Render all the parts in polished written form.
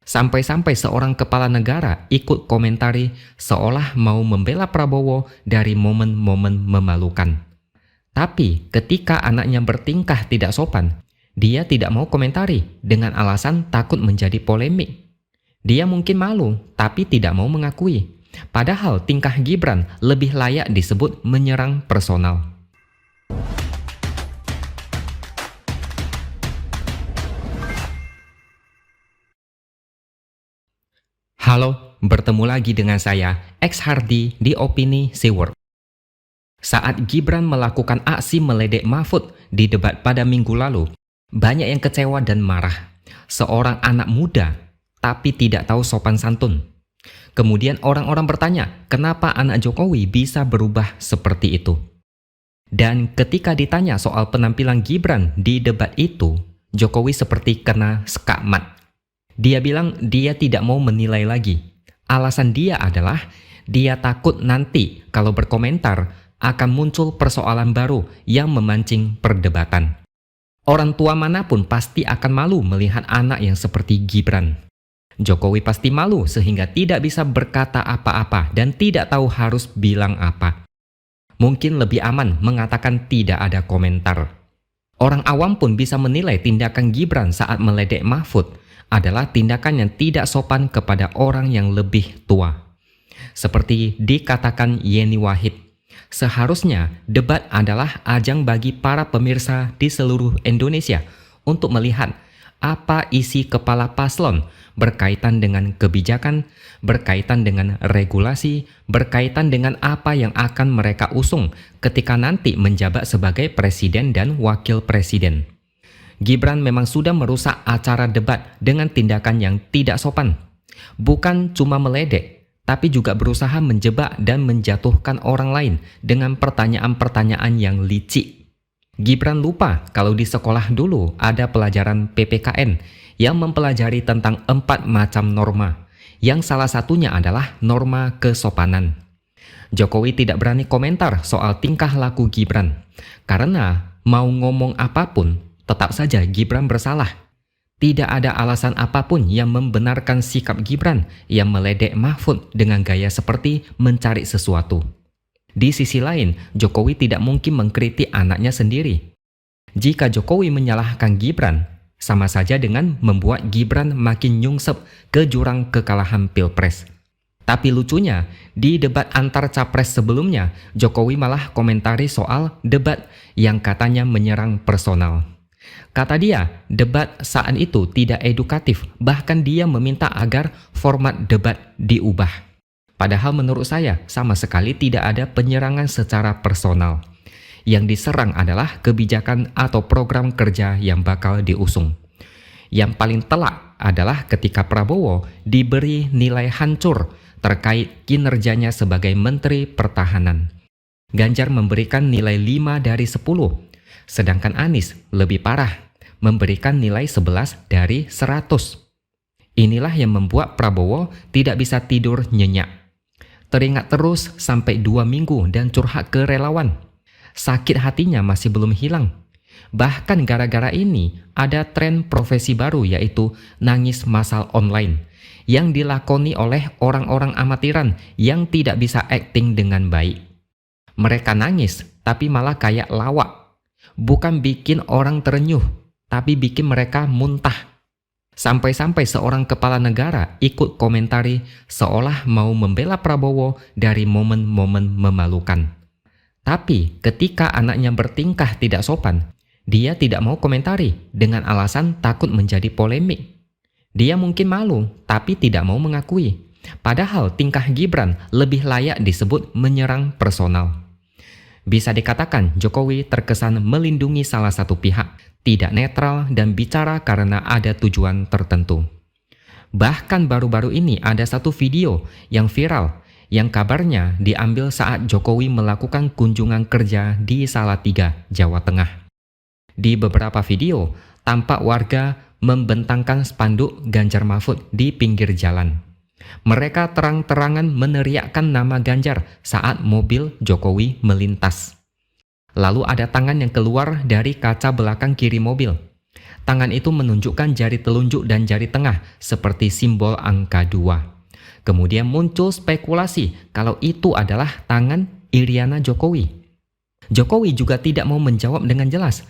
Sampai-sampai seorang kepala negara ikut komentari seolah mau membela Prabowo dari momen-momen memalukan. Tapi ketika anaknya bertingkah tidak sopan, dia tidak mau komentari dengan alasan takut menjadi polemik. Dia mungkin malu, tapi tidak mau mengakui. Padahal tingkah Gibran lebih layak disebut menyerang personal. Halo, bertemu lagi dengan saya, X Hardy di Opini Seaworld. Saat Gibran melakukan aksi meledek Mahfud di debat pada minggu lalu, banyak yang kecewa dan marah. Seorang anak muda, tapi tidak tahu sopan santun. Kemudian orang-orang bertanya, kenapa anak Jokowi bisa berubah seperti itu? Dan ketika ditanya soal penampilan Gibran di debat itu, Jokowi seperti kena skakmat. Dia bilang dia tidak mau menilai lagi. Alasan dia adalah dia takut nanti kalau berkomentar akan muncul persoalan baru yang memancing perdebatan. Orang tua manapun pasti akan malu melihat anak yang seperti Gibran. Jokowi pasti malu sehingga tidak bisa berkata apa-apa dan tidak tahu harus bilang apa. Mungkin lebih aman mengatakan tidak ada komentar. Orang awam pun bisa menilai tindakan Gibran saat meledek Mahfud adalah tindakan yang tidak sopan kepada orang yang lebih tua. Seperti dikatakan Yeni Wahid, seharusnya debat adalah ajang bagi para pemirsa di seluruh Indonesia untuk melihat apa isi kepala paslon berkaitan dengan kebijakan, berkaitan dengan regulasi, berkaitan dengan apa yang akan mereka usung ketika nanti menjabat sebagai presiden dan wakil presiden. Gibran memang sudah merusak acara debat dengan tindakan yang tidak sopan. Bukan cuma meledek, tapi juga berusaha menjebak dan menjatuhkan orang lain dengan pertanyaan-pertanyaan yang licik. Gibran lupa kalau di sekolah dulu ada pelajaran PPKN yang mempelajari tentang 4 macam norma, yang salah satunya adalah norma kesopanan. Jokowi tidak berani komentar soal tingkah laku Gibran, karena mau ngomong apapun, tetap saja Gibran bersalah. Tidak ada alasan apapun yang membenarkan sikap Gibran yang meledek Mahfud dengan gaya seperti mencari sesuatu. Di sisi lain, Jokowi tidak mungkin mengkritik anaknya sendiri. Jika Jokowi menyalahkan Gibran, sama saja dengan membuat Gibran makin nyungsep ke jurang kekalahan Pilpres. Tapi lucunya, di debat antar capres sebelumnya, Jokowi malah komentari soal debat yang katanya menyerang personal. Kata dia, debat saat itu tidak edukatif, bahkan dia meminta agar format debat diubah. Padahal menurut saya sama sekali tidak ada penyerangan secara personal. Yang diserang adalah kebijakan atau program kerja yang bakal diusung. Yang paling telak adalah ketika Prabowo diberi nilai hancur terkait kinerjanya sebagai Menteri Pertahanan. Ganjar memberikan nilai 5 dari 10. Sedangkan Anies lebih parah, memberikan nilai 11 dari 100. Inilah yang membuat Prabowo tidak bisa tidur nyenyak. Teringat terus sampai 2 minggu dan curhat ke relawan. Sakit hatinya masih belum hilang. Bahkan gara-gara ini ada tren profesi baru yaitu nangis massal online yang dilakoni oleh orang-orang amatiran yang tidak bisa akting dengan baik. Mereka nangis tapi malah kayak lawak. Bukan bikin orang terenyuh, tapi bikin mereka muntah. Sampai-sampai seorang kepala negara ikut komentari seolah mau membela Prabowo dari momen-momen memalukan. Tapi ketika anaknya bertingkah tidak sopan, dia tidak mau komentari dengan alasan takut menjadi polemik. Dia mungkin malu, tapi tidak mau mengakui. Padahal tingkah Gibran lebih layak disebut menyerang personal. Bisa dikatakan Jokowi terkesan melindungi salah satu pihak, tidak netral dan bicara karena ada tujuan tertentu. Bahkan baru-baru ini ada satu video yang viral yang kabarnya diambil saat Jokowi melakukan kunjungan kerja di Salatiga, Jawa Tengah. Di beberapa video, tampak warga membentangkan spanduk Ganjar Mahfud di pinggir jalan. Mereka terang-terangan meneriakkan nama Ganjar saat mobil Jokowi melintas. Lalu ada tangan yang keluar dari kaca belakang kiri mobil. Tangan itu menunjukkan jari telunjuk dan jari tengah seperti simbol angka 2. Kemudian muncul spekulasi kalau itu adalah tangan Iriana Jokowi. Jokowi juga tidak mau menjawab dengan jelas.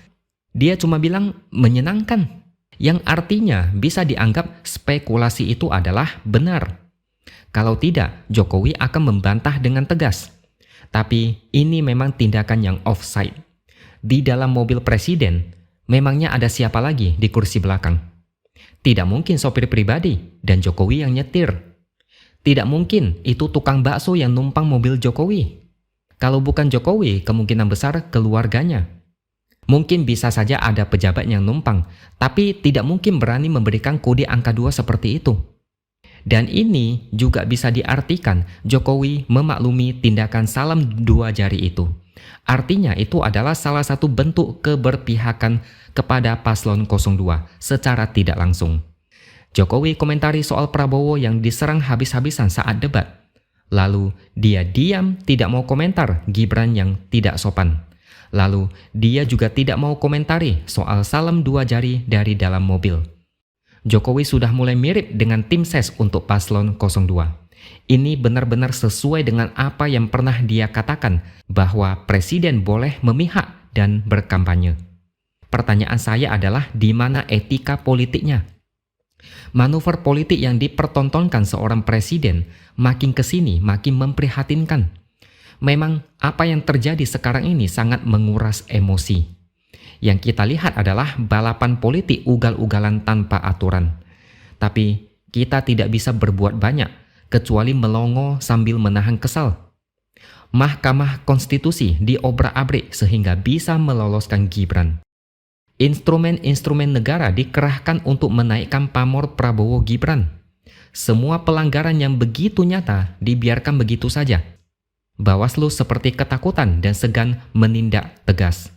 Dia cuma bilang menyenangkan, yang artinya bisa dianggap spekulasi itu adalah benar. Kalau tidak, Jokowi akan membantah dengan tegas. Tapi ini memang tindakan yang offside. Di dalam mobil presiden, memangnya ada siapa lagi di kursi belakang? Tidak mungkin sopir pribadi dan Jokowi yang nyetir. Tidak mungkin itu tukang bakso yang numpang mobil Jokowi. Kalau bukan Jokowi, kemungkinan besar keluarganya. Mungkin bisa saja ada pejabat yang numpang, tapi tidak mungkin berani memberikan kode angka 2 seperti itu. Dan ini juga bisa diartikan Jokowi memaklumi tindakan salam 2 jari itu. Artinya itu adalah salah satu bentuk keberpihakan kepada paslon 02 secara tidak langsung. Jokowi komentari soal Prabowo yang diserang habis-habisan saat debat. Lalu dia diam tidak mau komentar Gibran yang tidak sopan. Lalu dia juga tidak mau komentari soal salam 2 jari dari dalam mobil. Jokowi sudah mulai mirip dengan tim ses untuk paslon 02. Ini benar-benar sesuai dengan apa yang pernah dia katakan bahwa presiden boleh memihak dan berkampanye. Pertanyaan saya adalah di mana etika politiknya? Manuver politik yang dipertontonkan seorang presiden makin kesini makin memprihatinkan. Memang apa yang terjadi sekarang ini sangat menguras emosi. Yang kita lihat adalah balapan politik ugal-ugalan tanpa aturan. Tapi kita tidak bisa berbuat banyak kecuali melongo sambil menahan kesal. Mahkamah Konstitusi diobrak-abrik sehingga bisa meloloskan Gibran. Instrumen-instrumen negara dikerahkan untuk menaikkan pamor Prabowo Gibran. Semua pelanggaran yang begitu nyata dibiarkan begitu saja. Bawaslu seperti ketakutan dan segan menindak tegas.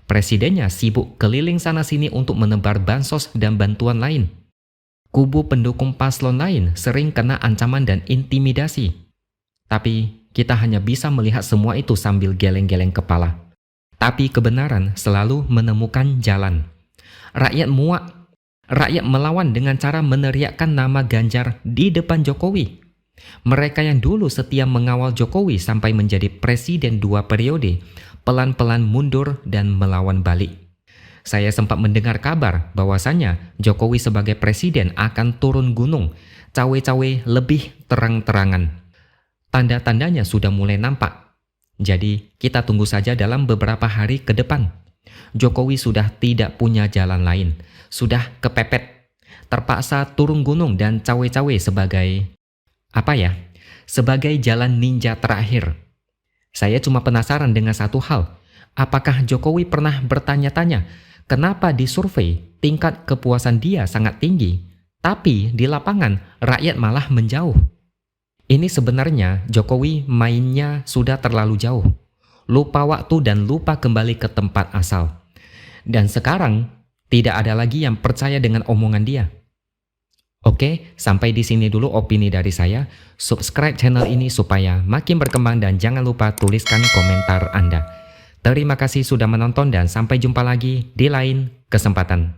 Presidennya sibuk keliling sana-sini untuk menebar bansos dan bantuan lain. Kubu pendukung paslon lain sering kena ancaman dan intimidasi. Tapi kita hanya bisa melihat semua itu sambil geleng-geleng kepala. Tapi kebenaran selalu menemukan jalan. Rakyat muak. Rakyat melawan dengan cara meneriakkan nama Ganjar di depan Jokowi. Mereka yang dulu setia mengawal Jokowi sampai menjadi presiden 2 periode, pelan-pelan mundur dan melawan balik. Saya sempat mendengar kabar bahwasanya Jokowi sebagai presiden akan turun gunung, cawe-cawe lebih terang-terangan. Tanda-tandanya sudah mulai nampak. Jadi kita tunggu saja dalam beberapa hari ke depan. Jokowi sudah tidak punya jalan lain, sudah kepepet, terpaksa turun gunung dan cawe-cawe sebagai jalan ninja terakhir. Saya cuma penasaran dengan satu hal. Apakah Jokowi pernah bertanya-tanya kenapa di survei tingkat kepuasan dia sangat tinggi, tapi di lapangan rakyat malah menjauh? Ini sebenarnya Jokowi mainnya sudah terlalu jauh. Lupa waktu dan lupa kembali ke tempat asal. Dan sekarang tidak ada lagi yang percaya dengan omongan dia. Oke, sampai di sini dulu opini dari saya. Subscribe channel ini supaya makin berkembang dan jangan lupa tuliskan komentar Anda. Terima kasih sudah menonton dan sampai jumpa lagi di lain kesempatan.